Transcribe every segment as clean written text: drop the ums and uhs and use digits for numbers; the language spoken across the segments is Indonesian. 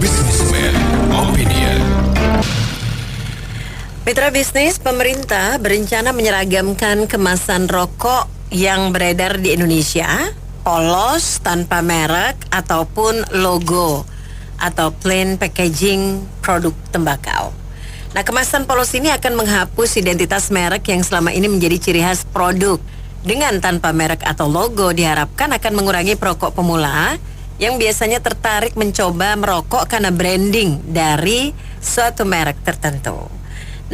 Businessman Opinion. Mitra bisnis, pemerintah berencana menyeragamkan kemasan rokok yang beredar di Indonesia, polos, tanpa merek, ataupun logo, atau plain packaging produk tembakau. Nah, kemasan polos ini akan menghapus identitas merek yang selama ini menjadi ciri khas produk. Dengan tanpa merek atau logo diharapkan akan mengurangi perokok pemula yang biasanya tertarik mencoba merokok karena branding dari suatu merek tertentu.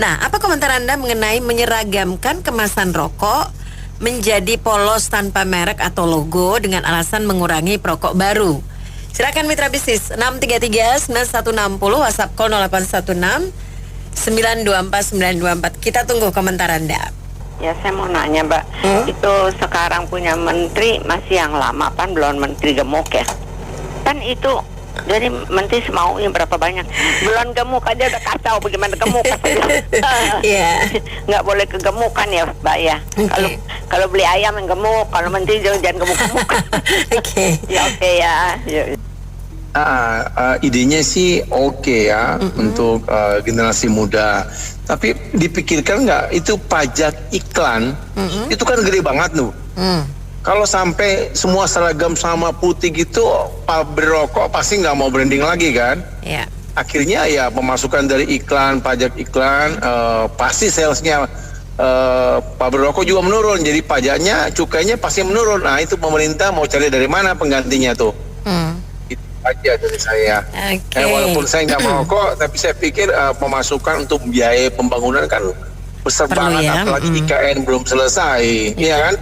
Nah, apa komentar Anda mengenai menyeragamkan kemasan rokok menjadi polos tanpa merek atau logo dengan alasan mengurangi perokok baru? Silakan mitra bisnis 633-9160, WhatsApp call 0816 924 924. Kita tunggu komentar Anda. Ya, saya mau nanya, Mbak. Itu sekarang punya menteri masih yang lama, kan belum menteri gemuk ya? Kan itu dari menteri semaunya berapa banyak? Belum gemuk aja udah kacau, bagaimana gemuk? Iya. Nggak boleh kegemukan ya, Mbak ya. Kalau beli ayam yang gemuk, kalau menteri jangan gemuk-gemuk. Oke. Ya oke ya. Idenya sih oke ya untuk generasi muda. Tapi dipikirkan nggak itu pajak iklan itu kan gede banget tuh. Kalau sampai semua seragam sama putih gitu, pabrik rokok pasti nggak mau branding lagi kan? Iya. Akhirnya ya pemasukan dari iklan, pajak iklan, pasti salesnya pabrik rokok juga menurun. Jadi pajaknya, cukainya pasti menurun. Nah itu pemerintah mau cari dari mana penggantinya tuh? Itu aja dari saya. Okay. Walaupun saya nggak merokok, tapi saya pikir pemasukan untuk biaya pembangunan kan besar banget, ya? apalagi IKN belum selesai, iya kan?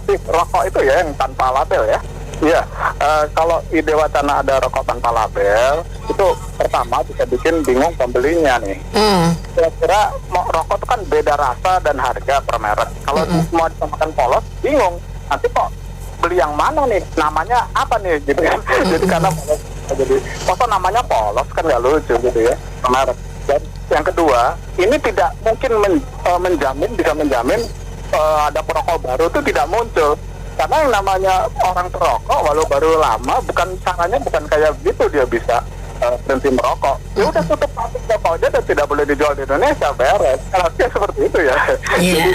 Rokok itu ya yang tanpa label ya. Iya, kalau ide wacana ada rokok tanpa label, itu pertama bisa bikin bingung pembelinya nih. Kira-kira rokok itu kan beda rasa dan harga per merek. Kalau mau disamakan polos, bingung. Nanti kok beli yang mana nih? Namanya apa nih? Gitu kan. Jadi karena polos, jadi masa namanya polos kan nggak lucu gitu ya, per merek. Dan yang kedua, ini tidak mungkin bisa menjamin ada perokok baru itu tidak muncul. Karena yang namanya orang perokok walau baru lama caranya bukan kayak begitu dia bisa berhenti merokok. Ya udah tutup pabrik rokoknya dan tidak boleh dijual di Indonesia, beres. Harusnya seperti itu ya. Jadi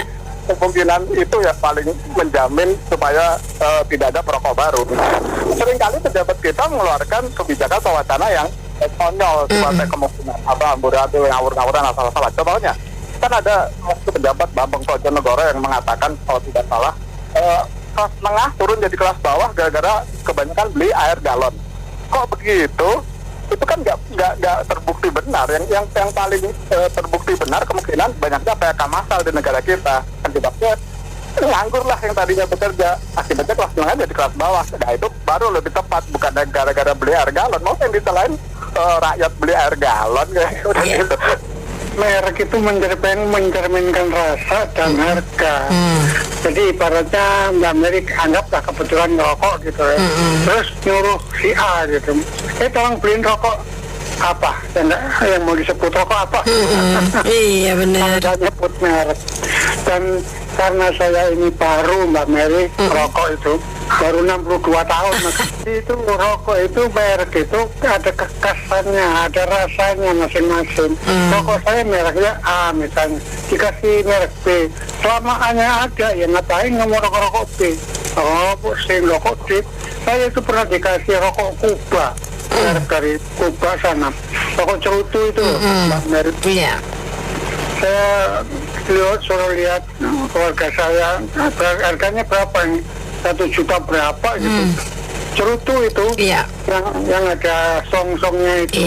kemungkinan itu ya paling menjamin supaya tidak ada perokok baru. Seringkali pejabat kita mengeluarkan kebijakan atau wacana yang konyol sebagai kemungkinan amburadul yang ngawur-ngawuran asal-asalan. Contohnya kan ada pejabat Bambang Brojonegoro yang mengatakan kalau tidak salah kelas menengah turun jadi kelas bawah gara-gara kebanyakan beli air galon. Kok begitu? Itu kan nggak terbukti benar. Yang paling terbukti benar kemungkinan banyaknya PHK massal di negara kita. Akibatnya nganggur lah yang tadinya bekerja. Akibatnya kelas menengah jadi kelas bawah. Nah itu baru lebih tepat, bukan gara-gara beli air galon. Mau yang disalahin rakyat beli air galon kayak gitu. Merek itu mencerminkan rasa dan harga. Jadi ibaratnya Mbak Mary anggaplah kebetulan rokok gitu ya. Terus nyuruh si A gitu, tolong beliin rokok apa? Yang mau disebut rokok apa? Iya benar. Saya nyebut merek. Dan karena saya ini baru Mbak Mary rokok itu baru 62 tahun. Itu rokok itu merek itu ada kekasannya, ada rasanya masing-masing. Rokok saya mereknya A misalnya, dikasih merek B. Selama hanya ada, ya ngapain ngomong rokok B? Pusing rokok D. Saya itu pernah dikasih rokok Kuba, merek dari Kuba sana. Rokok cerutu itu Mbak Mary. Iya. Saya suruh lihat keluarga saya, harganya berapa ini? 1 juta berapa gitu. Cerutu itu yang ada song-songnya itu.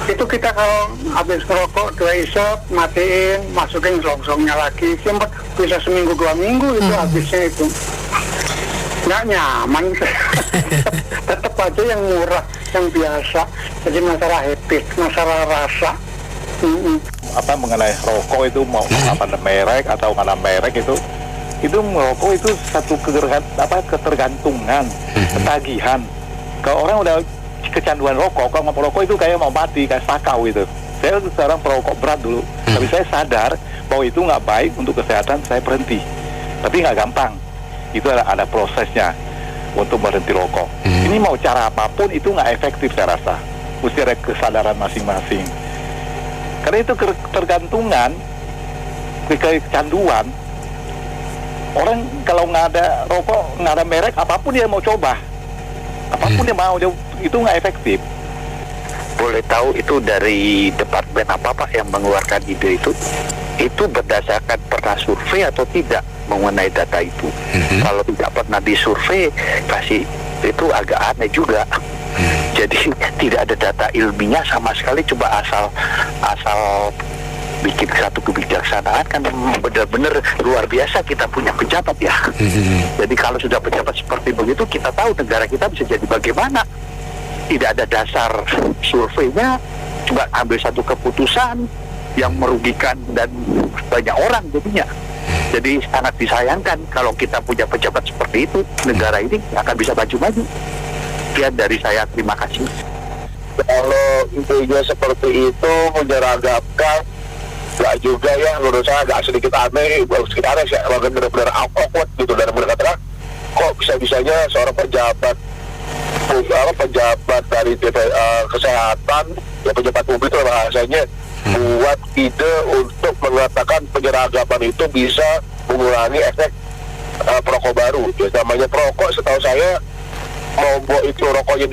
Itu kita kalau habis ngerokok 2 isap matiin, masukin song-songnya lagi, sempat bisa seminggu 2 minggu itu habisnya itu. Nggak nyaman. Tetap aja yang murah, yang biasa. Jadi masalah habit, masalah rasa. Mengenai rokok itu mau apa merek atau nggak ada merek itu merokok itu satu ketergantungan, ketagihan. Kalau orang udah kecanduan rokok, kalau mau rokok itu kayak mau mati, kayak sakau itu. Saya sekarang perokok berat dulu, tapi saya sadar bahwa itu nggak baik untuk kesehatan, saya berhenti. Tapi nggak gampang, itu ada prosesnya untuk berhenti rokok. Ini mau cara apapun itu nggak efektif saya rasa. mesti ada kesadaran masing-masing. Karena itu tergantungan, kecanduan. Orang kalau nggak ada rokok, nggak ada merek, apapun dia mau coba, apapun dia mau, itu nggak efektif. Boleh tahu itu dari departemen apa Pak yang mengeluarkan ide itu? Itu berdasarkan pernah survei atau tidak mengenai data itu? Kalau tidak pernah disurvei, kasih itu agak aneh juga. Jadi tidak ada data ilmiah sama sekali, coba asal bikin satu kebijaksanaan. Kan benar-benar luar biasa kita punya pejabat ya. Jadi kalau sudah pejabat seperti begitu, kita tahu negara kita bisa jadi bagaimana. Tidak ada dasar surveinya, coba ambil satu keputusan yang merugikan dan banyak orang jadinya. Jadi sangat disayangkan kalau kita punya pejabat seperti itu, negara ini akan bisa maju-maju. Sekian dari saya, terima kasih. Kalau intinya seperti itu menyeragamkan, nggak juga ya, menurut saya agak sedikit aneh, sedikit aneh sih, benar-benar awkward gitu, dan berkata kok bisa-bisanya seorang pejabat dari kesehatan, ya pejabat publik itu bahasanya, buat ide untuk mengatakan penyeragaman itu bisa mengurangi efek perokok baru. Ya, namanya perokok setahu saya, mau itu rokoknya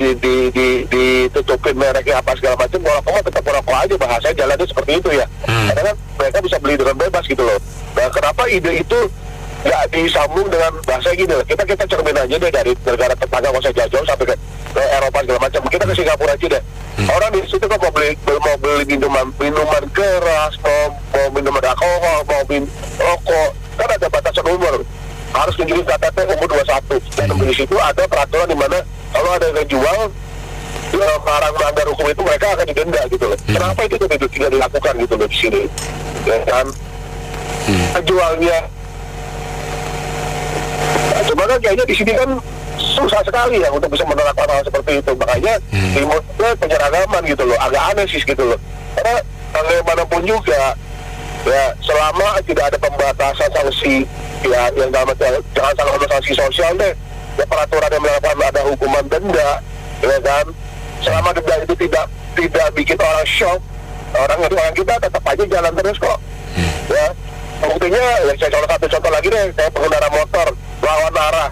ditutupin mereknya apa segala macam, rokok tetap merokok aja, bahasanya jalannya seperti itu ya. Karena mereka bisa beli dengan bebas gitu loh. Nah, kenapa ide itu nggak disambung dengan bahasa gini loh, kita cermin aja deh dari negara tetangga, nggak usah jauh sampai ke Eropa segala macam, kita ke Singapura aja deh. Orang di situ kan mau beli minuman keras, mau minuman alkohol, mau rokok, kan ada batasan umur, harus tunjukin KTP umur 21, dan di situ ada peraturan di mana kalau ada yang jual barang melanggar hukum itu mereka akan didenda gitu loh. Kenapa itu tidak dilakukan gitu loh di sini? Ya kan, penjualnya cuma kan kayaknya di sini kan susah sekali ya untuk bisa menerapkan hal seperti itu. Makanya timbulnya penyeragaman gitu loh, agak aneh sih gitu loh. Karena bagaimanapun juga ya, selama tidak ada pembatasan sanksi ya, yang dalam jangan salah sanksi sosial deh ya, peraturan yang melakukan ada hukuman denda ya kan, selama denda itu tidak bikin orang shock, orang kita tetap aja jalan terus kok ya. Buktinya ya, saya contoh lagi deh, saya pengendara motor lawan arah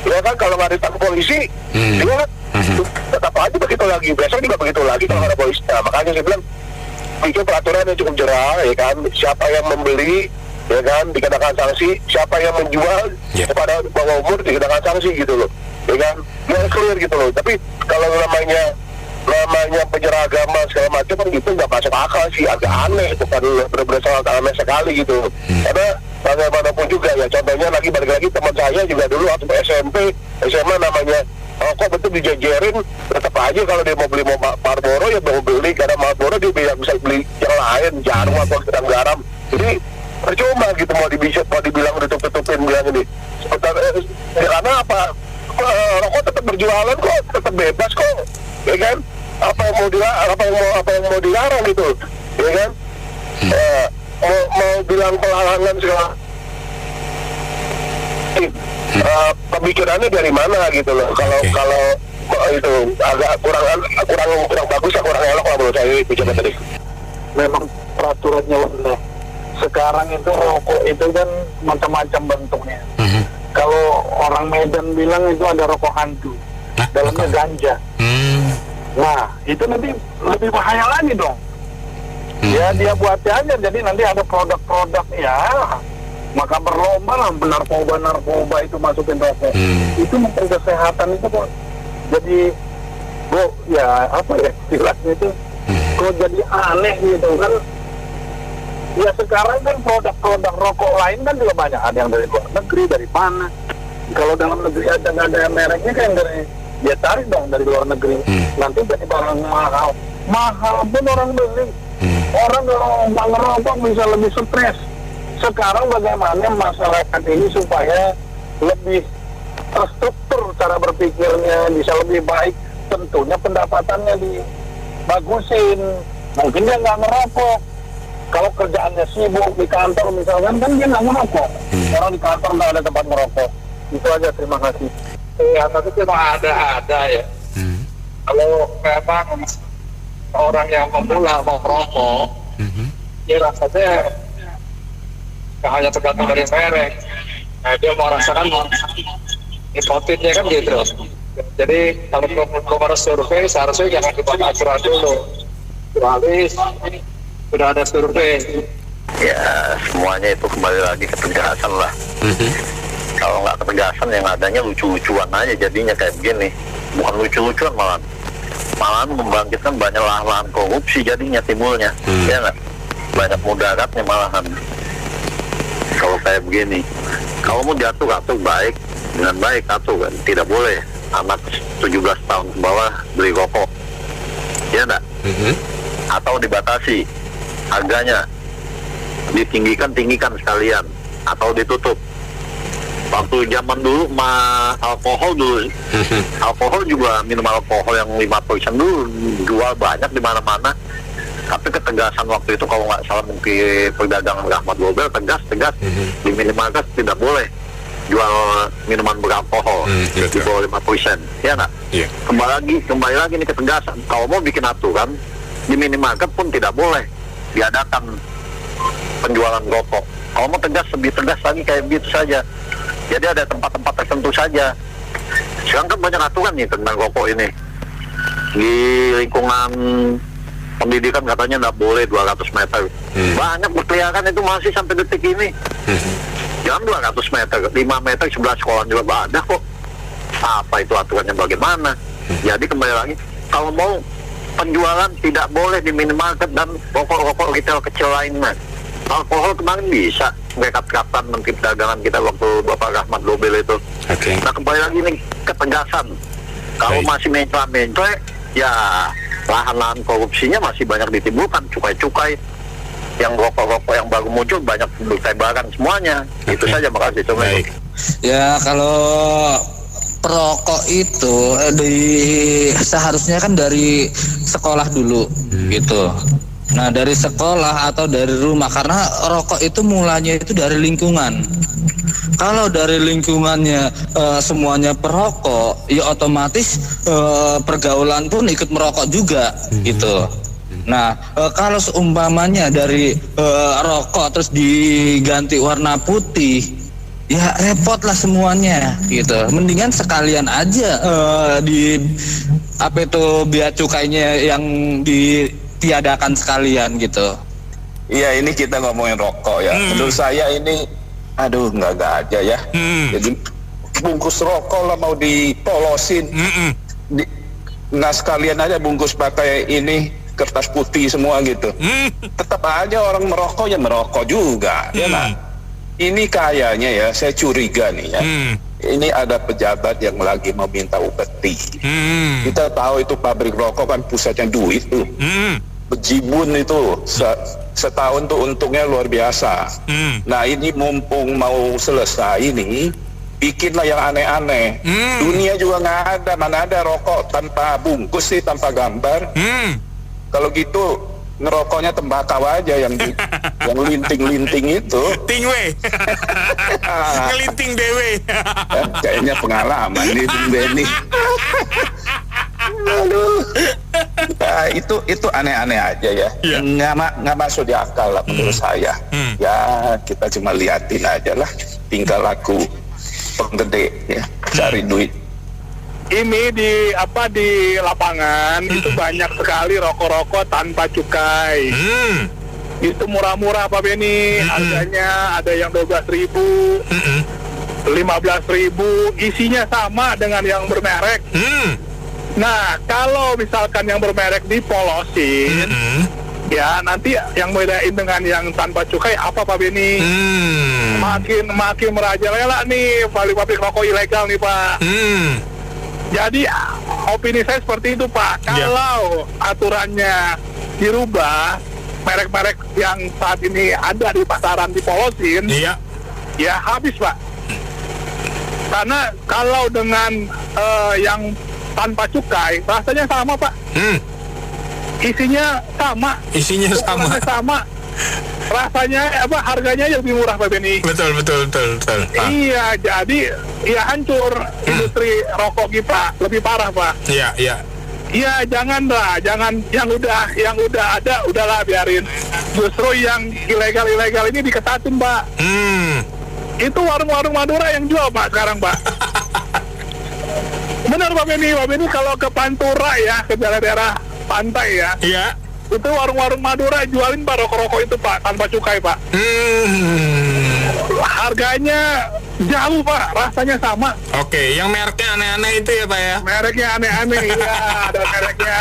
ya kan, kalau nggak ditangkap polisi dia tetap aja begitu lagi, biasanya juga begitu lagi kalau ada polisi. Nah, makanya saya bilang bikin peraturan yang cukup jerah ya kan, siapa yang membeli ya kan dikenakan sanksi, siapa yang menjual kepada bawah umur dikenakan sanksi gitu loh ya kan, yang clear gitu loh. Tapi kalau namanya penyeragaman segala macam kan gitu nggak masuk akal sih, agak aneh, bukan benar-benar sangat aneh sekali gitu. Karena bagaimanapun juga ya, contohnya balik lagi teman saya juga dulu waktu SMP SMA namanya kok betul dijajarin, tetap aja kalau dia mau beli Marlboro ya mau beli, karena Marlboro dia bisa beli yang lain, jarum atau sedang garam. Jadi percuma gitu mau dibilang ditutup-tutupin bilang ini. Karena apa? Rokok tetap berjualan kok, tetap bebas kok, ya kan? Apa yang mau dilarang gitu, ya kan? Mau bilang pelarangan segala, pemikirannya dari mana gitu loh. Kalau itu agak kurang bagus, kurang elok lah menurut saya pejabat tadi. Memang peraturannya udah. Sekarang itu rokok itu kan macam-macam bentuknya. Kalau orang Medan bilang itu ada rokok hantu, dalamnya ganja. Nah, itu nanti lebih bahaya lagi dong. Ya dia buatnya aja, jadi nanti ada produk-produk ya, maka berlomba lah narkoba itu masukin rokok. Itu untuk kesehatan itu kok jadi ya apa ya istilahnya itu kok jadi aneh gitu kan. Ya sekarang kan produk-produk rokok lain kan juga banyak, ada yang dari luar negeri, dari mana. Kalau dalam negeri aja nggak ada mereknya kan dari dia tarik dong dari luar negeri. Nanti jadi barang mahal pun orang beli. Orang kalau nggak ngerokok bisa lebih stres. Sekarang bagaimana masyarakat ini supaya lebih terstruktur cara berpikirnya, bisa lebih baik, tentunya pendapatannya dibagusin. Mungkin dia nggak ngerokok. Kalau kerjaannya sibuk di kantor misalkan, kan dia nggak ngerokok. Orang di kantor nggak ada tempat ngerokok. Itu aja, terima kasih. Ya, tapi cuma ada ya. Kalau memang orang yang pemula mau merokok, dia rasanya nggak hanya tergantung dari merek. Nah, dia mau rasakan nikotinnya kan gitu. Jadi kalau harus survei, seharusnya jangan dibuat aturan dulu. Kecuali sudah ada survei. Ya, semuanya itu kembali lagi ke ketegasan lah. Kalau nggak ketegasan, yang adanya lucu-lucuan aja jadinya kayak begini. Bukan lucu-lucuan malahan membangkitkan banyak lahan-lahan korupsi jadinya timbulnya. Ya nggak? Banyak mudaratnya malahan. Kalau kayak begini, kalau mau diatur baik, dengan baik atur kan. Tidak boleh anak 17 tahun ke bawah beli rokok. Ya nggak? Atau dibatasi harganya, tinggikan sekalian, atau ditutup. Waktu zaman dulu alkohol juga, minum alkohol yang 5% dulu jual banyak di mana-mana. Tapi ketegasan waktu itu kalau nggak salah mungkin perdagangan Rahmat Global tegas di minimarket tidak boleh jual minuman beralkohol di bawah 5%, ya nggak? Iya. Kembali lagi nih ketegasan. Kalau mau bikin aturan di minimarket pun tidak boleh diadakan penjualan rokok. Kalau mau tegas, lebih tegas lagi kayak gitu saja. Jadi ada tempat-tempat tertentu saja. Sekarang kan banyak aturan nih tentang rokok ini. Di lingkungan pendidikan katanya nggak boleh 200 meter. Banyak berkeliaran itu masih sampai detik ini. Jangan 200 meter, 5 meter sebelah sekolah juga ada kok. Apa itu aturannya bagaimana? Jadi kembali lagi, kalau mau penjualan tidak boleh di minimarket dan rokok-rokok retail kecil lainnya. Alkohol kemarin bisa mereka terapkan Menteri Perdagangan kita waktu Bapak Rahmat Global itu. Nah kembali lagi nih ketegasan. Kalau masih mencela-mencela, ya lahan-lahan korupsinya masih banyak ditimbulkan. Cukai-cukai yang rokok-rokok yang baru muncul banyak bertebaran semuanya. Itu saja, makasih. Ya kalau perokok itu seharusnya kan dari sekolah dulu gitu. Nah dari sekolah atau dari rumah, karena rokok itu mulanya itu dari lingkungan. Kalau dari lingkungannya semuanya perokok, ya otomatis pergaulan pun ikut merokok juga gitu. Nah kalau seumpamanya dari rokok terus diganti warna putih, ya repot lah semuanya gitu. Mendingan sekalian aja di apa itu bea cukainya yang ditiadakan sekalian gitu. Iya, ini kita ngomongin rokok ya. Menurut saya ini nggak aja ya. Jadi bungkus rokok lah mau dipolosin. Nah sekalian aja bungkus pakai ini kertas putih semua gitu. Tetap aja orang merokok ya merokok juga, ya nah. Ini kayaknya ya, saya curiga nih ya. Ini ada pejabat yang lagi meminta upeti. Kita tahu itu pabrik rokok kan pusatnya duit tuh. Bejibun itu setahun tuh untungnya luar biasa. Nah ini mumpung mau selesai ini, bikinlah yang aneh-aneh. Dunia juga nggak ada, mana ada rokok tanpa bungkus sih, tanpa gambar. Kalau gitu ngerokoknya tembakau aja yang yang linting-linting itu. Tingwe. Ngelinting dewe. Kayaknya pengalaman nih Bung Benny. Aduh. Nah, itu aneh-aneh aja ya. Nggak masuk di akal lah menurut saya. Ya kita cuma liatin aja lah tingkah laku penggede ya, cari duit. Ini di lapangan itu banyak sekali rokok-rokok tanpa cukai. Itu murah-murah Pak Benny, harganya ada yang 12.000, 15.000, isinya sama dengan yang bermerek. Nah, kalau misalkan yang bermerek dipolosin, ya nanti yang bedain dengan yang tanpa cukai apa Pak Benny? Makin merajalela nih pabrik rokok ilegal nih Pak. Jadi opini saya seperti itu Pak. Kalau aturannya dirubah, merek-merek yang saat ini ada di pasaran dipolosin, ya habis Pak. Karena kalau dengan yang tanpa cukai, rasanya sama Pak. Isinya sama. Rasanya harganya lebih murah Pak Benny. Betul. Iya, jadi ya hancur industri rokok kita, lebih parah Pak. Iya. Ya jangan yang udah ada udahlah biarin. Justru yang ilegal ini diketatin, Pak. Itu warung-warung Madura yang jual, Pak, sekarang, Pak. Benar, Pak Benny kalau ke Pantura ya, ke daerah pantai ya. Iya. Itu warung-warung Madura jualin Pak rokok-rokok itu, Pak, tanpa cukai, Pak. Harganya jauh, Pak, rasanya sama. Oke, yang mereknya aneh-aneh itu ya, Pak ya? Mereknya aneh-aneh, ya. Ada mereknya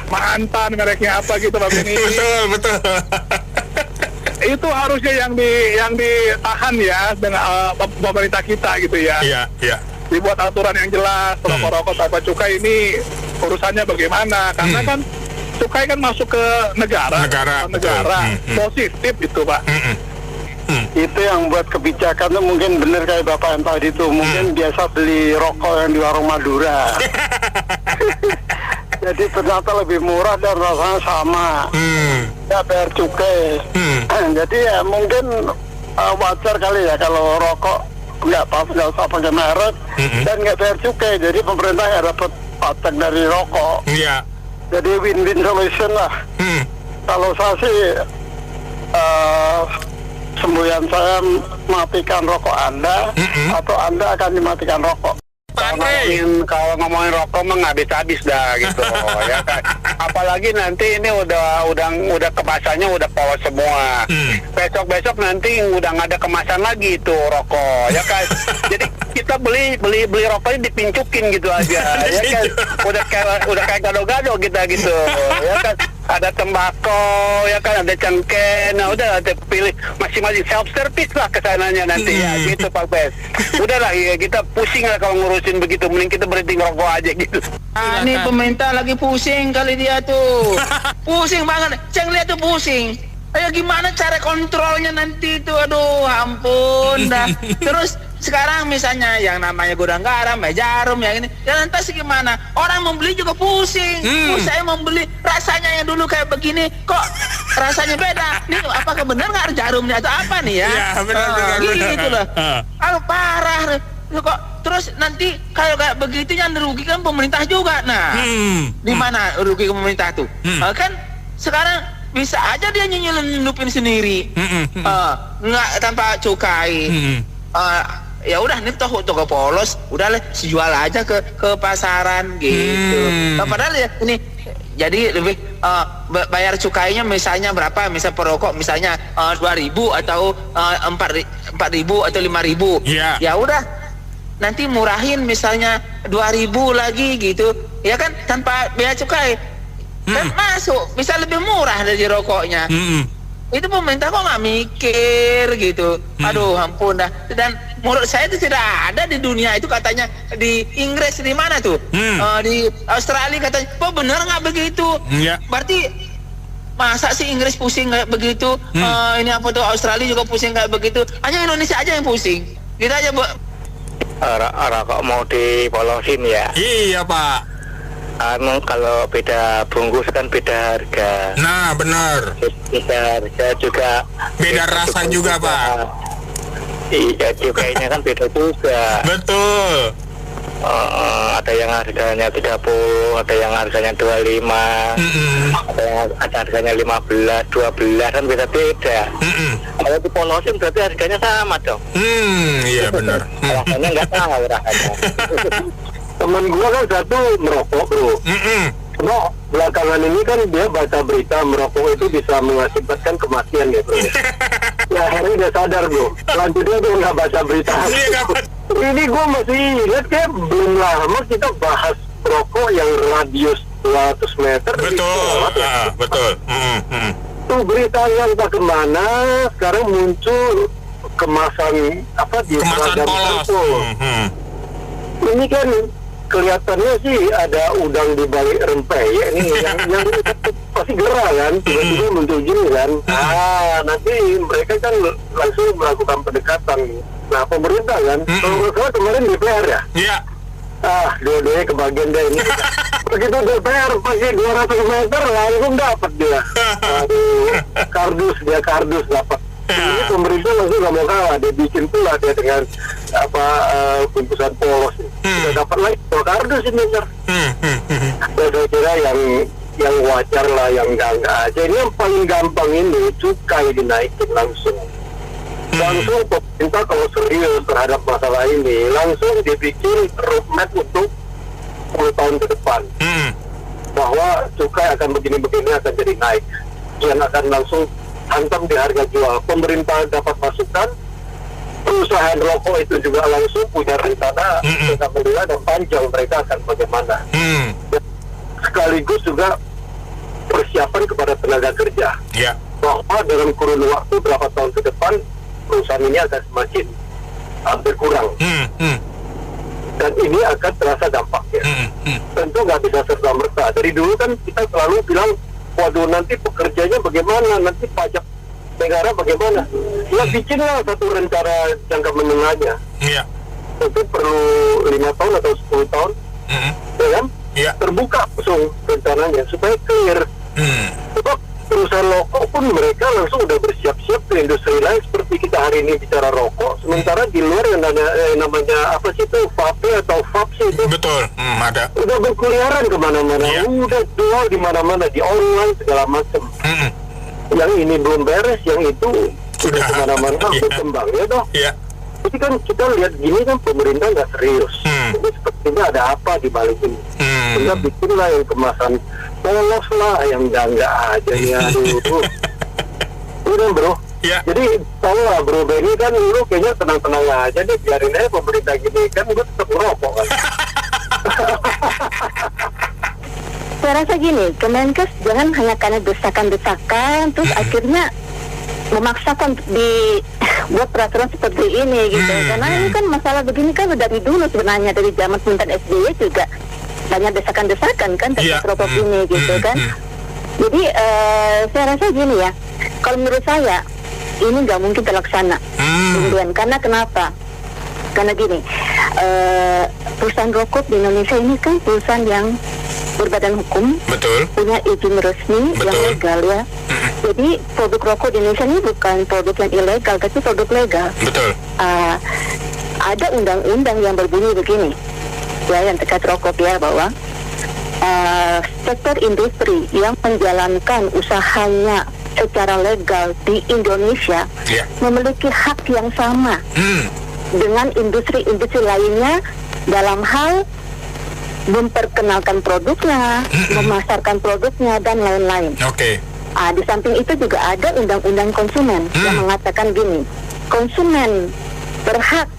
mantan, mereknya apa gitu, Pak Benny. Betul. Itu harusnya yang ditahan ya dengan pemerintah kita gitu ya. Iya. Dibuat aturan yang jelas, rokok-rokok tanpa cukai ini urusannya bagaimana? Karena kan cukai kan masuk ke negara. Positif itu, Pak. Itu yang buat kebijakannya mungkin benar kayak Bapak yang tadi itu. Mungkin biasa beli rokok yang di warung Madura. Jadi ternyata lebih murah dan rasanya sama. Ya bayar cukai. Jadi ya mungkin wajar kali ya kalau rokok nggak usah pakai merek dan nggak bayar cukai. Jadi pemerintah nggak dapat pajak dari rokok. Iya. Jadi win-win solution lah. Kalau saya sih semboyan saya matikan rokok Anda atau Anda akan dimatikan rokok. Kalau ngomongin rokok mah nggak habis-habis dah gitu ya kan. Apalagi nanti ini udah kemasannya udah polos semua. Besok nanti udah nggak ada kemasan lagi itu rokok ya kan. Jadi kita beli rokoknya dipincukin gitu aja ya kan. Udah kayak gado-gado kita gitu ya kan. Ada tembakau ya kan, ada cengkeh. Nah udah ada pilih masing-masing self service lah kesananya nanti ya gitu Pak Bes. Udahlah ya, kita pusing lah kalau ngurusin begitu, mending kita berhenti ngerokok aja gitu. Ini pemerintah lagi pusing kali dia tuh. Pusing banget. Saya ngeliat tuh pusing. Ayo gimana cara kontrolnya nanti itu? Aduh ampun dah. Terus sekarang misalnya yang namanya gudang garam, jarum, yang ini, ya lantas gimana? Orang membeli juga pusing. Saya membeli, rasanya yang dulu kayak begini, kok rasanya beda? Ini apakah benar nggak jarumnya atau apa nih ya? Ya benar. Gitu loh. Kalau parah, kok terus nanti kalau kayak begitu yang dirugikan pemerintah juga. Nah, di mana rugi pemerintah tuh? Kan sekarang bisa aja dia nyelundupin sendiri, nggak tanpa cukai. Ya udah nih toko polos, udah jual aja ke pasaran gitu. Padahal ya ini jadi lebih bayar cukainya misalnya berapa? Misal perokok misalnya 2.000 atau 4.000 atau 5.000. Ya udah nanti murahin misalnya 2.000 lagi gitu. Ya kan tanpa biaya cukai. Kan masuk bisa lebih murah dari rokoknya. Itu pemerintah kok nggak mikir gitu. Aduh ampun dah. Dan menurut saya itu tidak ada di dunia itu, katanya di Inggris di mana tuh, di Australia katanya. Oh bener nggak begitu? Berarti masa sih Inggris pusing kayak begitu? Ini apa tuh Australia juga pusing kayak begitu? Hanya Indonesia aja yang pusing. Gitu aja Bu. Rokok mau dipolosin ya? Iya Pak. Kalau beda bungkus kan beda harga. Nah benar. Beda harga juga. Beda rasa juga Pak. Iya cukainya kan beda juga. Betul. Ada yang harganya 30, ada yang harganya 25, ada harganya 15, 12 kan beda-beda. Kalau dipolosin berarti harganya sama dong. Iya benar. Rasanya nggak tahu rasanya. Temen gua kan satu merokok bro. Cuma belakangan ini kan dia baca berita merokok itu bisa mengakibatkan kematian ya bro. Ya akhirnya dia sadar bro. Selanjutnya dia nggak baca berita. Ini gua masih ingat kayak belum lama kita bahas rokok yang radius 200 meter. Betul. Betul. Tuh beritanya entah kemana. Sekarang muncul kemasan apa di kemasan polos. Ini kan kelihatannya sih ada udang di balik rempey ya, ini yang pasti gerah kan, tiba-tiba muncul gini kan. Nanti mereka kan langsung melakukan pendekatan. Nah pemerintah kan, kalau salah kemarin DPR ya. Iya. Dua-duanya kebagian deh ini. Begitu DPR pakai 200 meter langsung dapat dia. Kardus dapat. Ini pemerintah langsung nggak mau kalah, dia bikin pula dia dengan bungkusan polos. Sudah dapat lagi 2 kardus ini, Sir. Saya kira yang wajar lah, yang enggak aja. Ini yang paling gampang ini, cukai dinaikin langsung. Langsung pemerintah kalau serius terhadap masalah ini, langsung dibikin roadmap untuk 10 tahun ke depan. Bahwa cukai akan begini-begini akan jadi naik. Yang akan langsung hantam di harga jual. Pemerintah dapat masukan, perusahaan rokok itu juga langsung punya rencana tentang melihat dan panjang mereka akan bagaimana. Sekaligus juga persiapan kepada tenaga kerja. Bahwa dalam kurun waktu berapa tahun ke depan perusahaan ini akan semakin berkurang. Dan ini akan terasa dampaknya. Tentu nggak bisa serta-merta. Dari dulu kan kita selalu bilang, waduh nanti pekerjanya bagaimana, nanti pajak negara bagaimana. Ya bikinlah satu rencana jangka menengahnya. Tentu perlu 5 tahun atau 10 tahun. Ya kan? Terbuka langsung rencananya supaya clear. Sebab perusahaan rokok pun mereka langsung udah bersiap-siap ke industri lain seperti kita hari ini bicara rokok. Sementara di luar yang namanya apa sih itu, vape atau vaps itu. Betul, ada. Udah berkeliaran kemana-mana, udah jual di mana-mana, di online segala macam. Yang ini belum beres, yang itu sudah kemana-mana berkembang ya toh. Jadi kan kita lihat gini kan pemerintah nggak serius. Jadi sepertinya ada apa di balik ini. Sehingga bikinlah yang kemasan polos lah, yang enggak aja ya. Udah bro. Jadi tahu lah bro, Benny kan lu kayaknya tenang-tenang aja deh, biarin aja pemerintah gini kan, gue tetap ngerokok kan. Saya rasa gini, Kemenkes jangan hanya karena desakan-desakan terus akhirnya memaksakan buat peraturan seperti ini gitu. Karena ini kan masalah begini kan dari dulu sebenarnya, dari zaman pemerintahan SBY juga banyak desakan-desakan kan terkait rokok ini gitu kan. Jadi saya rasa gini ya, kalau menurut saya ini nggak mungkin terlaksana. Karena kenapa? Karena gini, perusahaan rokok di Indonesia ini kan perusahaan yang berbadan hukum, punya izin resmi yang legal ya. Jadi produk rokok di Indonesia ini bukan produk yang ilegal, tapi produk legal. Ada undang-undang yang berbunyi begini, ya, yang terkait rokok ya, bahwa sektor industri yang menjalankan usahanya secara legal di Indonesia memiliki hak yang sama dengan industri-industri lainnya dalam hal memperkenalkan produknya, memasarkan produknya, dan lain-lain. Di samping itu juga ada undang-undang konsumen yang mengatakan gini, konsumen berhak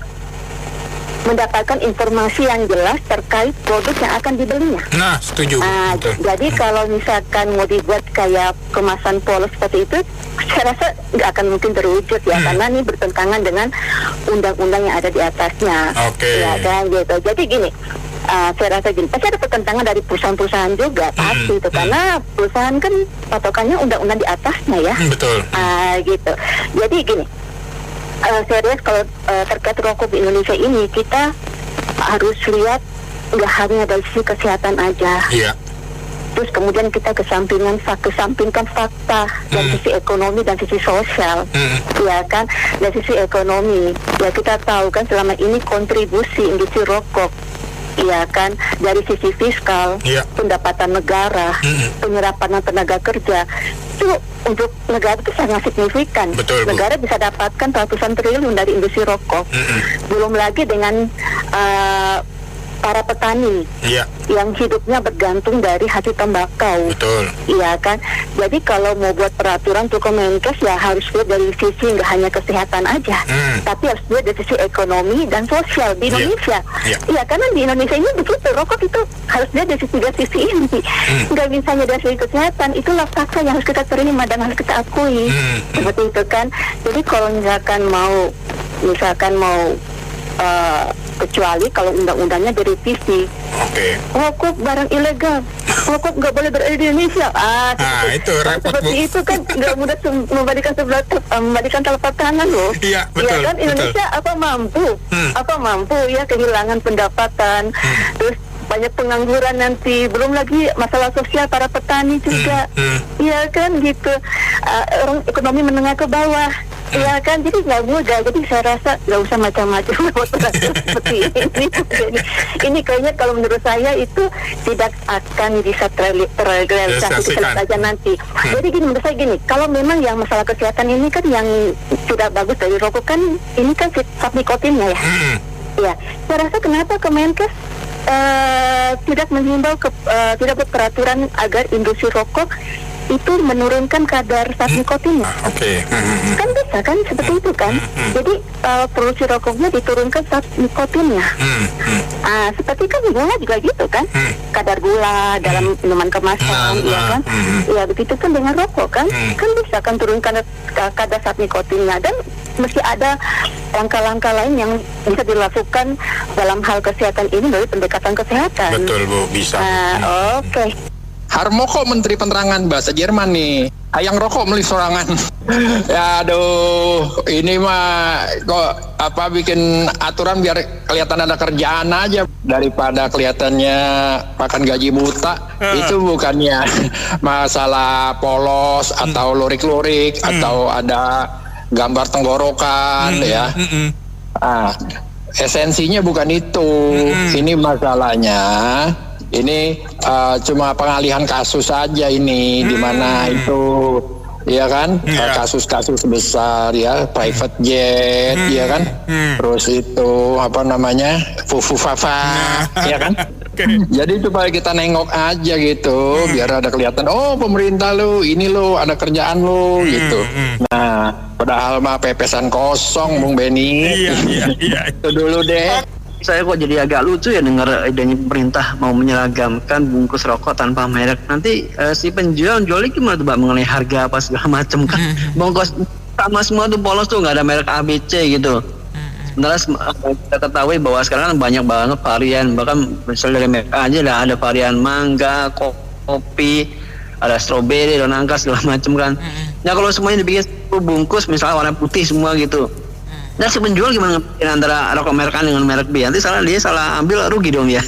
mendapatkan informasi yang jelas terkait produk yang akan dibelinya. Nah, setuju. Jadi kalau misalkan mau dibuat kayak kemasan polos seperti itu, saya rasa nggak akan mungkin terwujud ya, karena ini bertentangan dengan undang-undang yang ada di atasnya. Ya kan gitu. Jadi gini, saya rasa gini, pasti ada pertentangan dari perusahaan-perusahaan juga, pasti itu, karena perusahaan kan patokannya undang-undang di atasnya ya. Gitu. Jadi gini, serius kalau terkait rokok di Indonesia ini, kita harus lihat nggak hanya dari sisi kesehatan aja. Terus kemudian kita kesampingkan fakta dari sisi ekonomi dan sisi sosial, ya kan. Dari sisi ekonomi, ya kita tahu kan selama ini kontribusi industri rokok, ya kan, dari sisi fiskal, pendapatan negara, penyerapan tenaga kerja, itu untuk negara itu sangat signifikan. Negara bisa dapatkan ratusan triliun dari industri rokok. Belum lagi dengan para petani yang hidupnya bergantung dari hasil tembakau. Iya kan. Jadi kalau mau buat peraturan untuk Kemenkes ya harus lihat dari sisi nggak hanya kesehatan aja, tapi harus lihat dari sisi ekonomi dan sosial di Indonesia. Iya, karena di Indonesia ini begitu, rokok itu harus lihat dari tiga sisi ini. Nggak bisa hanya dari sisi kesehatan, itulah fakta yang harus kita terima dan harus kita akui. Seperti itu kan. Jadi kalau misalkan mau kecuali kalau undang-undangnya direvisi. Rokok barang ilegal, rokok nggak boleh berada di Indonesia. Itu repot, seperti Bu. itu kan nggak mudah membalikan telapak tangan loh. Iya, betul. Ya kan Indonesia apa mampu ya kehilangan pendapatan, terus banyak pengangguran nanti, belum lagi masalah sosial para petani juga. Iya kan gitu. Orang ekonomi menengah ke bawah. Ya kan, jadi nggak mudah. Jadi saya rasa nggak usah macam-macam seperti ini. Ini kayaknya kalau menurut saya itu tidak akan bisa terrealisasi saja nanti. Jadi gini, menurut saya gini, kalau memang yang masalah kesehatan ini kan yang tidak bagus dari rokok kan, ini kan zat nikotinnya ya. Ya, saya rasa kenapa Kemenkes tidak menghimbau tidak buat peraturan agar industri rokok itu menurunkan kadar zat nikotinnya. Kan bisa kan seperti itu kan. Jadi produksi rokoknya diturunkan zat nikotinnya. Seperti kan gula juga gitu kan. Kadar gula dalam minuman kemasan, ya kan. Ya begitu kan dengan rokok kan. Kan bisa kan turunkan kadar zat nikotinnya, dan mesti ada langkah-langkah lain yang bisa dilakukan dalam hal kesehatan ini dari pendekatan kesehatan. Betul Bu, bisa. Oke. Harmoko Menteri Penerangan bahasa Jerman nih. Hayang rokok meli sorangan. Ya aduh, ini mah kok bikin aturan biar kelihatan ada kerjaan aja daripada kelihatannya makan gaji buta. Itu bukannya masalah polos atau lurik-lurik atau ada gambar tenggorokan ya. Esensinya bukan itu. Ini masalahnya ini cuma pengalihan kasus saja ini, di mana itu ya kan, kasus-kasus besar ya, private jet ya kan, terus itu fufu-fafa ya kan. Jadi supaya kita nengok aja gitu, biar ada kelihatan, oh pemerintah lu, ini lu ada kerjaan lu gitu. Nah, padahal mah pepesan kosong, Bung Benny. Iya. Itu dulu deh. Saya kok jadi agak lucu ya dengar idenya pemerintah mau menyeragamkan bungkus rokok tanpa merek. Nanti si penjual gimana tuh Mbak mengenai harga apa segala macam kan. Bungkus sama semua tuh polos tuh, nggak ada merek ABC gitu. Sementara kita ketahui bahwa sekarang banyak banget varian, bahkan misalnya dari merek aja ada varian mangga, kopi, ada stroberi, dan nangka segala macam kan. Nah kalau semuanya dibikin bungkus misalnya warna putih semua gitu. Nah si penjual gimana antara rokok merek A dengan merek B? Nanti dia salah ambil, rugi dong ya.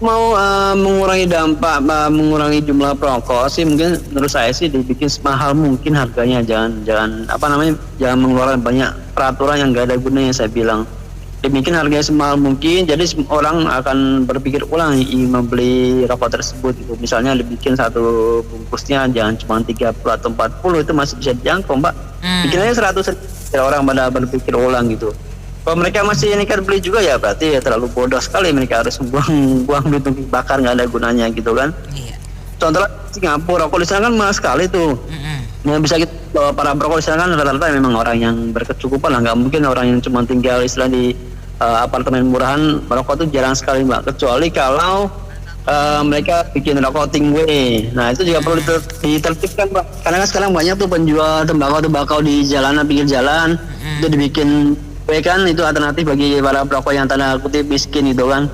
Mau mengurangi dampak, mengurangi jumlah perokok sih, mungkin menurut saya sih dibikin semahal mungkin harganya. Jangan jangan mengeluarkan banyak peraturan yang gak ada gunanya, saya bilang. Dibikin harganya semahal mungkin, jadi orang akan berpikir ulang membeli rokok tersebut gitu. Misalnya dibikin satu bungkusnya jangan cuma 30 atau 40, itu masih bisa dijangkau Mbak. Bikin aja 100 orang pada berpikir ulang gitu. Kalau mereka masih beli juga ya berarti ya terlalu bodoh sekali, mereka harus buang duit untuk bakar, nggak ada gunanya gitu kan. Contohnya Singapura, rokok di sana kan mahal sekali tuh. Yang bisa kita para perokok di sana kan rata-rata memang orang yang berkecukupan lah, nggak mungkin orang yang cuma tinggal di apartemen murahan merokok tuh jarang sekali Mbak, kecuali kalau mereka bikin rokok tingwe. Nah itu juga perlu ditertibkan Pak, karena kan sekarang banyak tuh penjual tembakau di jalanan, pinggir jalan, itu dibikin kan, itu alternatif bagi para perokok yang tanda kutip miskin gitu kan.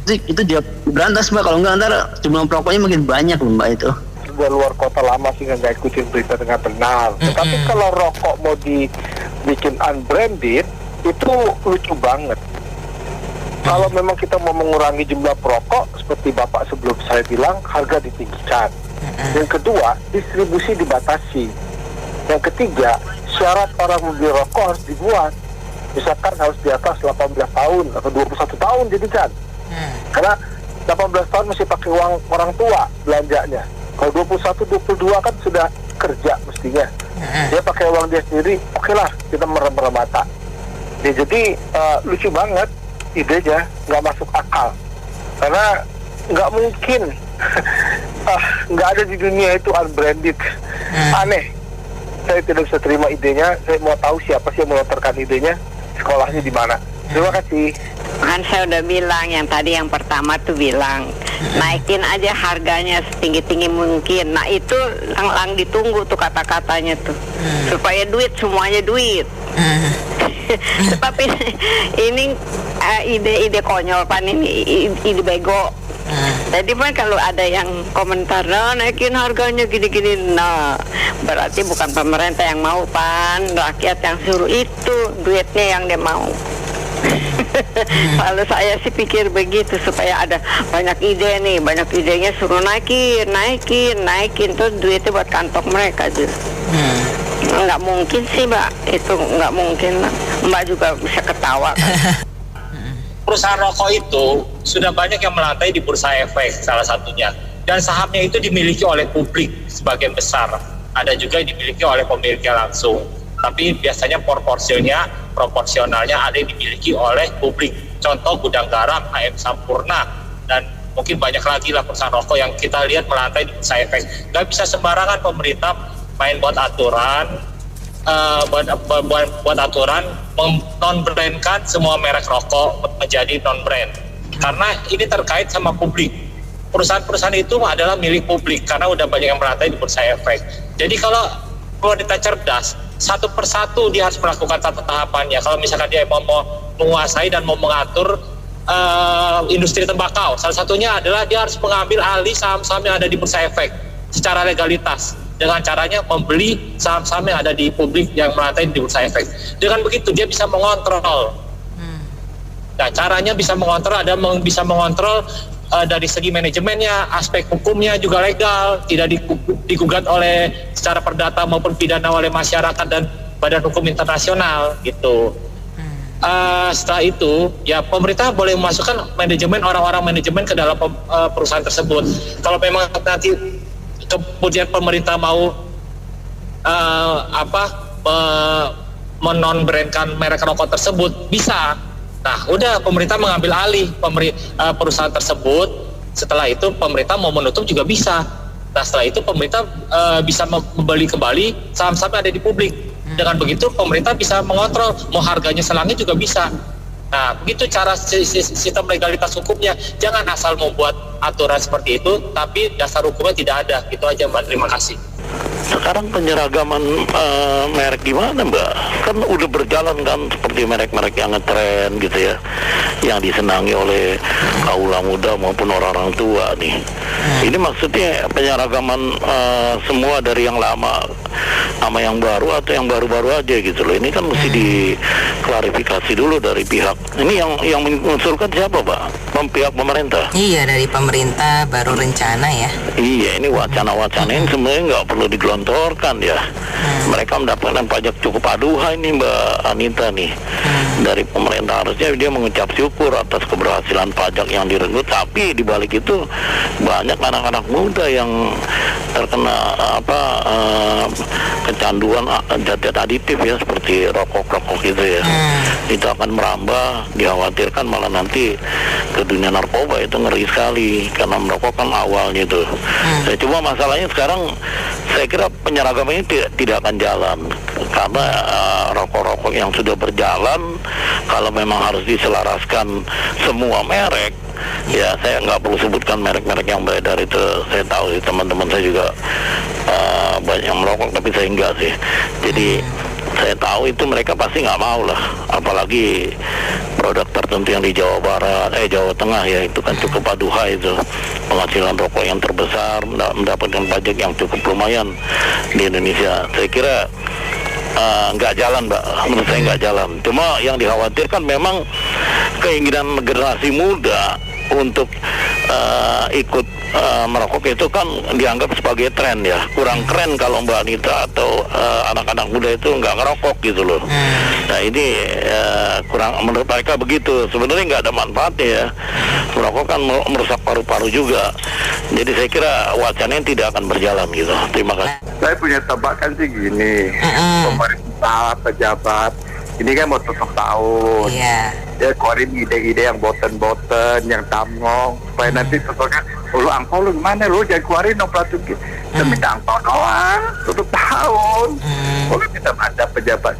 Itu juga berantas Mbak, kalau nggak ntar jumlah perokoknya makin banyak Mbak itu. Sudah luar kota lama sih nggak ikutin berita dengan benar. Tetapi kalau rokok mau dibikin unbranded, itu lucu banget. Kalau memang kita mau mengurangi jumlah perokok, seperti Bapak sebelum saya bilang, harga ditinggikan. Yang kedua, distribusi dibatasi. Yang ketiga, syarat orang membeli rokok harus dibuat. Misalkan harus di atas 18 tahun atau 21 tahun jadikan. Karena 18 tahun masih pakai uang orang tua belanjanya. Kalau 21, 22 kan sudah kerja mestinya. Dia pakai uang dia sendiri, oke lah kita merem-merem mata. Jadi lucu banget idenya, nggak masuk akal. Karena nggak mungkin nggak ada di dunia itu unbranded. Aneh. Saya tidak bisa terima idenya. Saya mau tahu siapa sih yang melontarkan idenya, sekolahnya di mana. Terima kasih. Kan saya udah bilang yang pertama tuh bilang naikin aja harganya setinggi-tinggi mungkin. Nah itu lang ditunggu tuh kata-katanya tuh, supaya semuanya duit. Tapi ini ide konyol pan, ini ide bego. Jadi kan kalau ada yang komentar, nah naikin harganya gini-gini, nah berarti bukan pemerintah yang mau pan, rakyat yang suruh, itu duitnya yang dia mau. Kalau saya sih pikir begitu, supaya ada banyak ide nih, banyak idenya suruh naikin tuh duitnya buat kantong mereka aja. Nggak mungkin sih Mbak, itu nggak mungkin. Mbak juga bisa ketawa kan. Perusahaan rokok itu sudah banyak yang melantai di bursa efek salah satunya, dan sahamnya itu dimiliki oleh publik sebagian besar, ada juga yang dimiliki oleh pemiliknya langsung, tapi biasanya proporsionalnya ada yang dimiliki oleh publik. Contoh Gudang Garam, HM Sampurna, dan mungkin banyak lagi lah perusahaan rokok yang kita lihat melantai di bursa efek. Gak bisa sembarangan pemerintah main buat aturan, buat aturan non-brandkan semua merek rokok menjadi non-brand, karena ini terkait sama publik. Perusahaan-perusahaan itu adalah milik publik karena udah banyak yang melantai di bursa efek. Jadi kalau pemerintah cerdas, satu persatu dia harus melakukan tata tahapannya. Kalau misalkan dia mau menguasai dan mau mengatur industri tembakau, salah satunya adalah dia harus mengambil alih saham-saham yang ada di bursa efek secara legalitas, dengan caranya membeli saham-saham yang ada di publik yang melantai di bursa efek. Dengan begitu dia bisa mengontrol. Nah, caranya bisa mengontrol, bisa mengontrol dari segi manajemennya, aspek hukumnya juga legal, tidak digugat oleh secara perdata maupun pidana oleh masyarakat dan badan hukum internasional gitu. Setelah itu ya pemerintah boleh memasukkan orang-orang manajemen ke dalam perusahaan tersebut. Kalau memang nanti kemudian pemerintah mau menonbrandkan merek rokok tersebut, bisa. Nah, udah pemerintah mengambil alih perusahaan tersebut. Setelah itu pemerintah mau menutup juga bisa. Nah, setelah itu pemerintah bisa membeli kembali saham-saham yang ada di publik. Dengan begitu pemerintah bisa mengontrol, mau harganya selangit juga bisa. Nah, begitu cara sistem legalitas hukumnya. Jangan asal membuat aturan seperti itu, tapi dasar hukumnya tidak ada. Gitu aja Mbak, terima kasih. Sekarang penyeragaman merek gimana Mbak? Kan udah berjalan kan seperti merek-merek yang ngetren gitu ya, yang disenangi oleh kaula muda maupun orang-orang tua nih. Ini maksudnya penyeragaman semua dari yang lama sama yang baru atau yang baru-baru aja gitu loh. Ini kan mesti diklarifikasi dulu dari pihak. Ini yang mengusulkan siapa Pak? Pihak pemerintah? Iya, dari pemerintah baru rencana ya. Iya, ini wacana-wacana ini sebenarnya nggak perlu digelontorkan ya. Mereka mendapatkan pajak cukup aduhai nih Mbak Anita nih. Dari pemerintah harusnya dia mengucap syukur atas keberhasilan pajak yang direnggut, tapi di balik itu banyak anak-anak muda yang terkena kecanduan zat aditif ya, seperti rokok-rokok gitu ya. Itu akan merambah, dikhawatirkan malah nanti ke dunia narkoba. Itu ngeri sekali karena merokok kan awalnya itu. Cuma masalahnya sekarang saya kira penyeragaman ini tidak akan jalan karena rokok-rokok yang sudah berjalan, kalau memang harus diselaraskan semua merek, ya saya nggak perlu sebutkan merek-merek yang beredar itu. Saya tahu sih, teman-teman saya juga banyak yang merokok, tapi saya enggak sih. Jadi saya tahu itu mereka pasti nggak mau lah, apalagi produk tertentu yang di Jawa Barat, Jawa Tengah ya, itu kan cukup aduhai itu, penghasilan rokok yang terbesar, mendapatkan pajak yang cukup lumayan di Indonesia. Saya kira nggak jalan Mbak, menurut saya nggak jalan. Cuma yang dikhawatirkan memang keinginan generasi muda untuk ikut merokok itu kan dianggap sebagai tren ya. Kurang keren kalau Mbak Anita atau anak-anak muda itu nggak ngerokok gitu loh. Nah ini kurang, menurut mereka begitu. Sebenarnya nggak ada manfaatnya ya. Merokok kan merusak paru-paru juga. Jadi saya kira wacananya tidak akan berjalan gitu. Terima kasih. Saya punya tebakan sih gini, pemerintah, pejabat, ini kan mau tutup tahun, ya keluarin ide-ide yang boten-boten, yang tamngong, supaya nanti tutupnya, lu angpau lu gimana, lu jangan keluarin dong pelatuk gitu, minta angpau doang, tutup tahun. Kalau kita ada pejabat,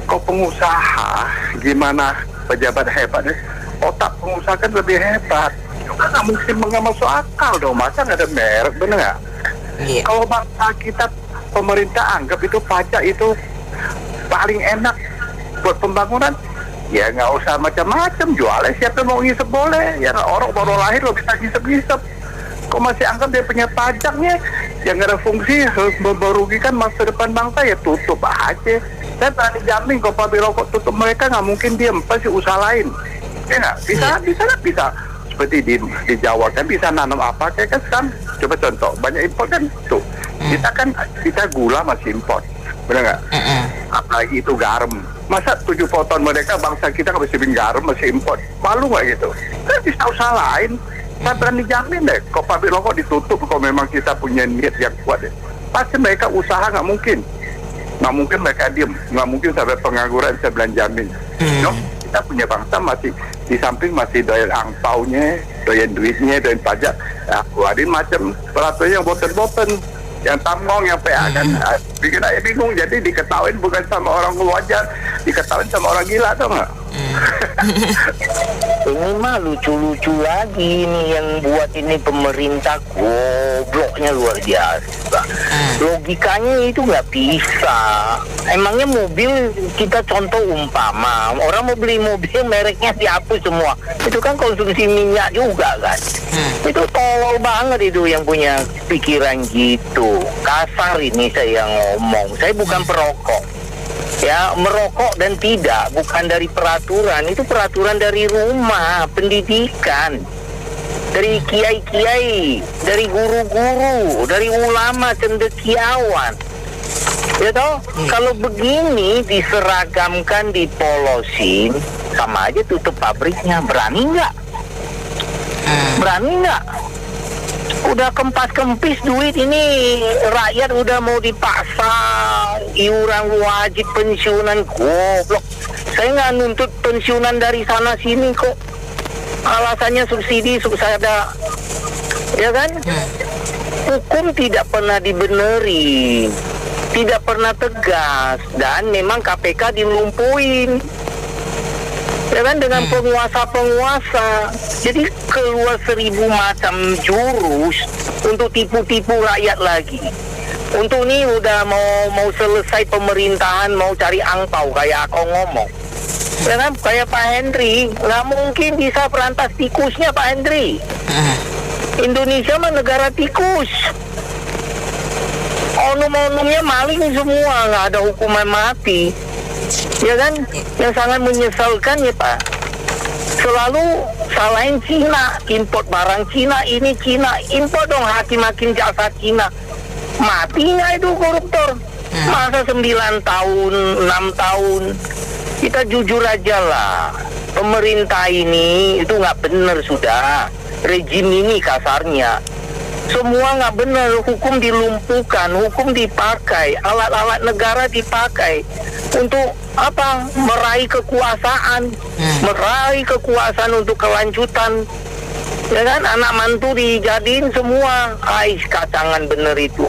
kok pengusaha, gimana pejabat hebatnya, otak pengusaha kan lebih hebat, juga nggak mungkin nggak masuk akal dong, masa nggak ada merek, bener nggak? Kalau bangsa kita, pemerintah anggap itu pajak itu paling enak buat pembangunan, ya nggak usah macam-macam, jualnya siapa mau ngisep boleh, ya orang baru lahir lo bisa ngisep-ngisep, kok masih anggap dia punya pajaknya yang nggak ada fungsi, merugikan masa depan bangsa, ya tutup aja. Saya berani jamin kalau pabrik rokok tutup, mereka nggak mungkin diam, pasti usaha lain, ya nggak? Bisa seperti di Jawa kan bisa nanam apa, kayak kan sekarang coba contoh, banyak impor kan tuh, Kita gula masih import, benar nggak? Apalagi itu garam. Masa 7 poton mereka bangsa kita nggak bisa bikin garam masih import? Malu nggak gitu? Kan bisa usaha lain. Saya berani jamin deh, kalau pabrik rokok ditutup, kalau memang kita punya niat yang kuat deh, pasti mereka usaha nggak mungkin mereka diem, nggak mungkin sampai pengangguran, saya bilang jamin. Kita punya bangsa masih di samping masih doyan angpaunya, doyan duitnya, doyan pajak, keluarin macam peraturan yang boten-boten, yang tamong, yang PA kan, bikin aja bingung. Jadi diketawain bukan sama orang wajar, diketawain sama orang gila, tau nggak? Ini mah lucu-lucu lagi nih yang buat ini pemerintah, gobloknya luar biasa. Logikanya itu nggak bisa. Emangnya mobil, kita contoh umpama orang mau beli mobil mereknya dihapus semua, itu kan konsumsi minyak juga kan. Itu tolol banget itu yang punya pikiran gitu. Kasar ini saya ngomong, saya bukan perokok ya, merokok dan tidak bukan dari peraturan, itu peraturan dari rumah, pendidikan, dari kiai-kiai, dari guru-guru, dari ulama, cendekiawan. Ya toh, kalau begini diseragamkan, dipolosin, sama aja tutup pabriknya. Berani nggak? Berani nggak? Udah kempas-kempis duit ini, rakyat udah mau dipasang iuran wajib pensiunan, goblok. Saya nggak nuntut pensiunan dari sana sini kok, alasannya subsidi subsada, ya kan? Hukum tidak pernah dibenerin, tidak pernah tegas, dan memang KPK dilumpuhin, ya kan, dengan penguasa-penguasa. Jadi keluar 1000 macam jurus untuk tipu-tipu rakyat lagi. Untuk nih udah mau selesai pemerintahan, mau cari angpau kayak aku ngomong. Ya kan, kayak Pak Henry, nggak mungkin bisa perantas tikusnya Pak Henry. Indonesia mah negara tikus. Onum-onumnya maling semua, nggak ada hukuman mati. Ya kan, yang sangat menyesalkan ya Pak, selalu salahin Cina, import barang Cina, ini Cina, import dong hakim-hakim jaksa Cina. Mati nggak itu koruptor? Masa 9 tahun, 6 tahun? Kita jujur aja lah, pemerintah ini itu nggak benar sudah, rejim ini kasarnya. Semua nggak benar, hukum dilumpuhkan, hukum dipakai, alat-alat negara dipakai untuk apa? Meraih kekuasaan, meraih kekuasaan untuk kelanjutan. Ya kan, anak mantu dijadiin semua, kacangan bener itu.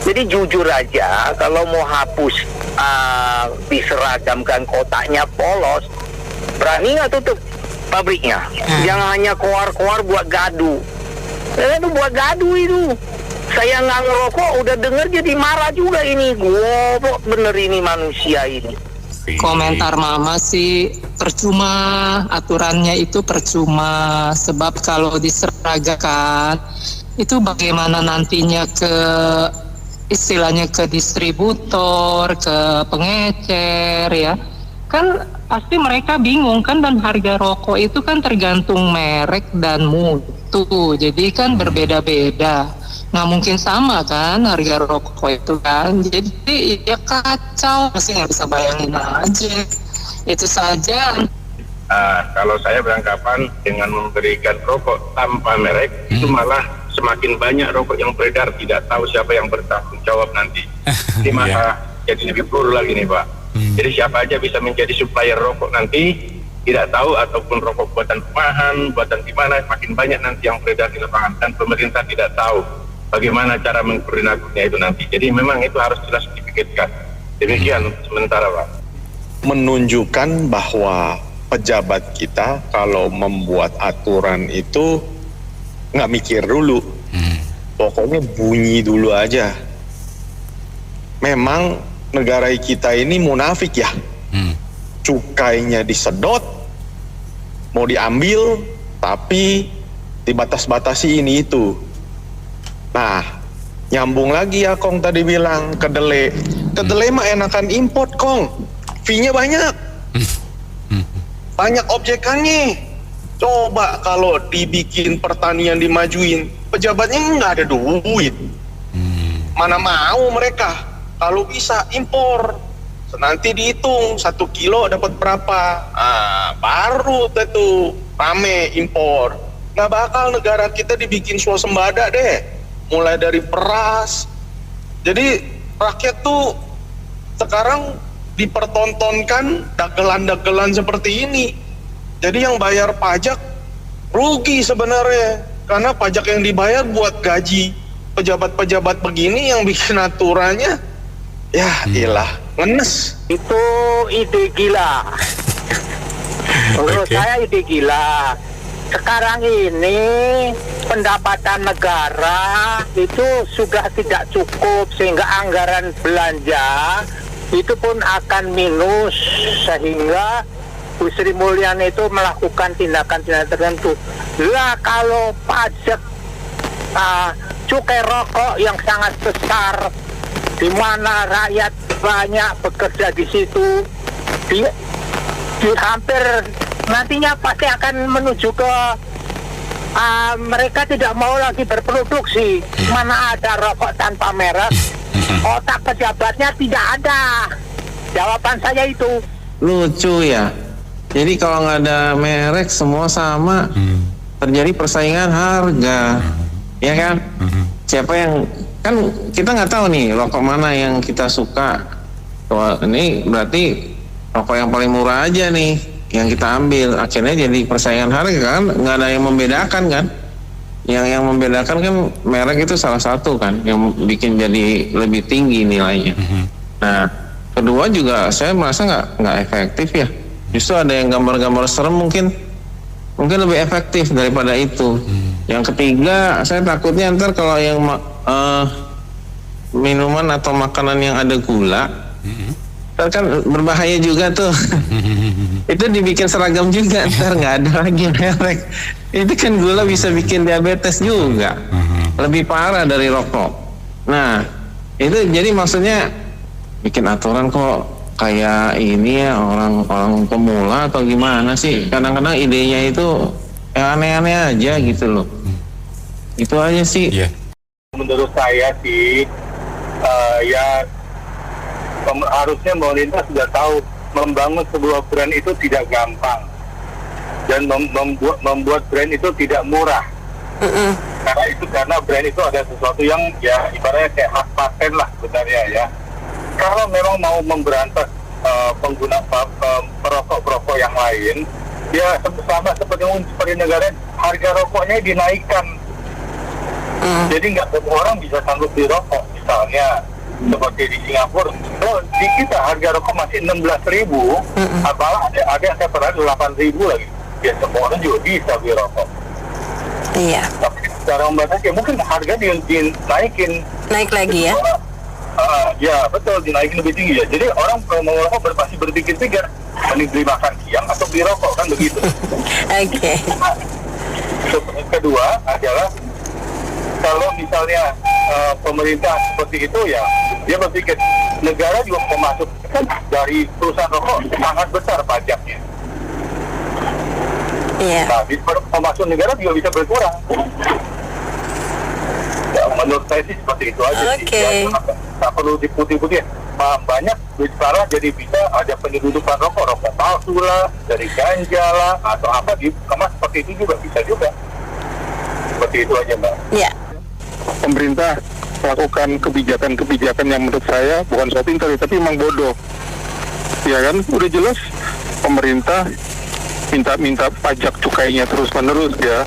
Jadi jujur aja, kalau mau hapus diseragamkan kotaknya polos, berani nggak tutup pabriknya? Jangan hanya koar-koar buat gaduh. Ya itu buat gaduh itu. Saya nggak ngerokok, udah denger jadi marah juga ini. Goblok bener ini manusia ini. Komentar Mama sih percuma, aturannya itu percuma, sebab kalau diseragakan itu bagaimana nantinya ke istilahnya ke distributor, ke pengecer ya. Kan pasti mereka bingung kan, dan harga rokok itu kan tergantung merek dan mutu. Jadi kan berbeda-beda. Nggak mungkin sama kan harga rokok itu kan. Jadi ya kacau, masih nggak bisa bayangin aja. Itu saja. Kalau saya beranggapan dengan memberikan rokok tanpa merek, itu malah semakin banyak rokok yang beredar, tidak tahu siapa yang bertanggung jawab nanti. Ini malah jadi lebih buruk lagi nih Pak. Jadi siapa aja bisa menjadi supplier rokok nanti, tidak tahu, ataupun rokok buatan rumahan, buatan di mana, makin banyak nanti yang beredar di lapangan, dan pemerintah tidak tahu bagaimana cara mengkoordinasinya itu nanti. Jadi memang itu harus jelas dipikirkan. Demikian sementara Pak. Menunjukkan bahwa pejabat kita kalau membuat aturan itu nggak mikir dulu, pokoknya bunyi dulu aja. Memang negara kita ini munafik ya, cukainya disedot, mau diambil, tapi dibatas-batasi ini itu. Nah, nyambung lagi ya Kong tadi bilang, kedelai mah enakan import Kong, fee-nya banyak, banyak objekannya. Coba kalau dibikin pertanian dimajuin, pejabatnya nggak ada duit, mana mau mereka, kalau bisa impor. Nanti dihitung 1 kilo dapat berapa, baru tuh rame impor. Nggak bakal negara kita dibikin swasembada deh, mulai dari beras. Jadi rakyat tuh sekarang dipertontonkan dagelan-dagelan seperti ini. Jadi yang bayar pajak rugi sebenarnya, karena pajak yang dibayar buat gaji pejabat-pejabat begini yang bikin aturannya ya iyalah ngenes. Itu ide gila. Menurut saya ide gila. Sekarang ini pendapatan negara itu sudah tidak cukup, sehingga anggaran belanja itu pun akan minus, sehingga Bu Sri Mulyani itu melakukan tindakan-tindakan tertentu. Lah kalau pajak cukai rokok yang sangat besar, di mana rakyat banyak bekerja di situ, di hampir nantinya pasti akan menuju ke mereka tidak mau lagi berproduksi. Mana ada rokok tanpa merek, otak pejabatnya tidak ada. Jawaban saya itu. Lucu ya. Jadi kalau nggak ada merek semua sama, terjadi persaingan harga, ya kan? Siapa yang kan kita nggak tahu nih rokok mana yang kita suka. Wah, ini berarti rokok yang paling murah aja nih yang kita ambil. Akhirnya jadi persaingan harga kan, nggak ada yang membedakan kan? Yang membedakan kan merek itu salah satu kan, yang bikin jadi lebih tinggi nilainya. Nah, kedua juga saya merasa nggak efektif ya. Justru ada yang gambar-gambar serem mungkin lebih efektif daripada itu. Yang ketiga, saya takutnya ntar kalau yang minuman atau makanan yang ada gula, ntar kan berbahaya juga tuh. Itu dibikin seragam juga, ntar nggak ada lagi merek. Itu kan gula bisa bikin diabetes juga, lebih parah dari rokok. Nah, itu jadi maksudnya bikin aturan kok kayak ini ya, orang pemula atau gimana sih? Kadang-kadang idenya itu aneh-aneh aja gitu loh. Itu aja sih. Menurut saya sih harusnya pemerintah sudah tahu membangun sebuah brand itu tidak gampang, dan membuat brand itu tidak murah. Karena brand itu ada sesuatu yang ya ibaratnya kayak hak paten lah sebenarnya ya. Kalau memang mau memberantas pengguna perokok-perokok yang lain, ya sama seperti negara, harga rokoknya dinaikkan. Jadi nggak semua orang bisa sanggup beli rokok. Misalnya seperti di Singapura, di kita harga rokok masih 16.000, apalah ada yang saya pernah 8.000 lagi. Ya semua orang juga bisa beli rokok. Iya. Tapi secara membatasi mungkin harga dinaikin. Naik lagi ya? Ya betul, dinaikin lebih tinggi ya. Jadi orang kalau mau rokok pasti berpikir-pikir mending beli makan siang atau beli rokok, kan begitu. Oke. Kedua adalah kalau misalnya pemerintah seperti itu ya, dia berpikir negara juga memasukkan dari perusahaan rokok sangat besar pajaknya. Nah, di pemasukan negara juga bisa berkurang. Ya, menurut saya sih seperti itu aja sih. Ya, tak perlu diputih-putih. Banyak bicara jadi bisa ada penyeludupan rokok palsu lah, dari ganja lah, atau apa dikemas seperti itu juga bisa juga. Seperti itu aja, Mbak. Iya. Pemerintah melakukan kebijakan-kebijakan yang menurut saya bukan so pintar, tapi memang bodoh. Ya kan, udah jelas pemerintah minta pajak cukainya terus-menerus ya.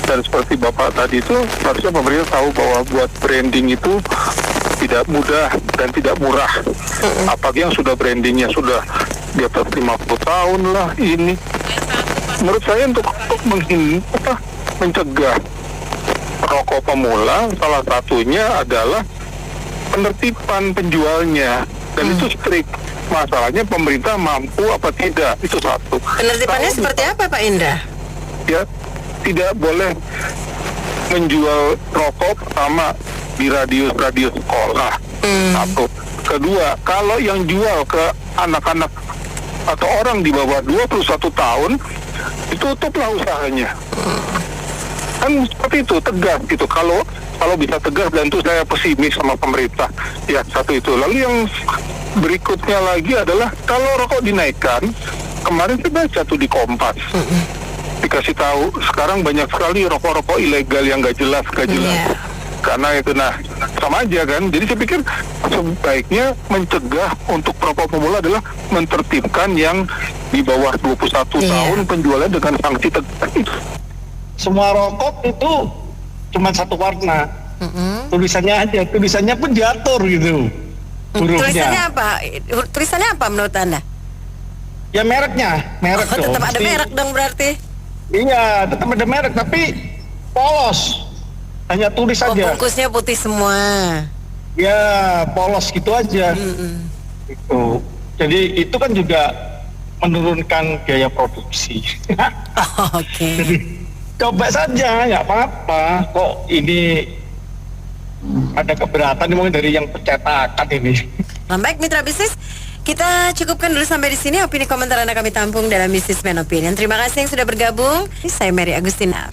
Dan seperti Bapak tadi itu, harusnya pemerintah tahu bahwa buat branding itu tidak mudah dan tidak murah. Apalagi yang sudah brandingnya sudah di atas 50 tahun lah ini. Menurut saya untuk mencegah rokok pemula, salah satunya adalah penertiban penjualnya. Dan itu strict. Masalahnya pemerintah mampu apa tidak, itu satu. Penertibannya seperti apa Pak Indra? Ya, tidak boleh menjual rokok pertama di radius sekolah. Satu. Kedua, kalau yang jual ke anak-anak atau orang di bawah 21 tahun, ditutuplah usahanya. Kan seperti itu, tegas gitu. Kalau kalau bisa tegas, dan itu saya pesimis sama pemerintah. Ya, satu itu. Lalu yang berikutnya lagi adalah kalau rokok dinaikkan, kemarin saya baca tuh di Kompas, dikasih tahu sekarang banyak sekali rokok-rokok ilegal yang nggak jelas. Karena itu, nah sama aja kan. Jadi saya pikir sebaiknya mencegah untuk perokok pemula adalah mentertibkan yang di bawah 21 tahun penjualan dengan sanksi tegas. Semua rokok itu cuma satu warna, tulisannya pun diatur gitu hurufnya. Tulisannya apa menurut Anda? Ya mereknya, merek dong. Tetap ada merek dong berarti? Iya, tetap ada merek, tapi polos, hanya tulis aja. Bungkusnya putih semua. Ya polos gitu aja. Itu. Jadi itu kan juga menurunkan biaya produksi. Jadi coba saja, nggak apa-apa. Kok ini ada keberatan mungkin dari yang percetakan ini. Baik, mitra bisnis, kita cukupkan dulu sampai di sini. Opini komentar Anda kami tampung dalam Businessman Opinion. Terima kasih yang sudah bergabung. Saya Mary Agustina.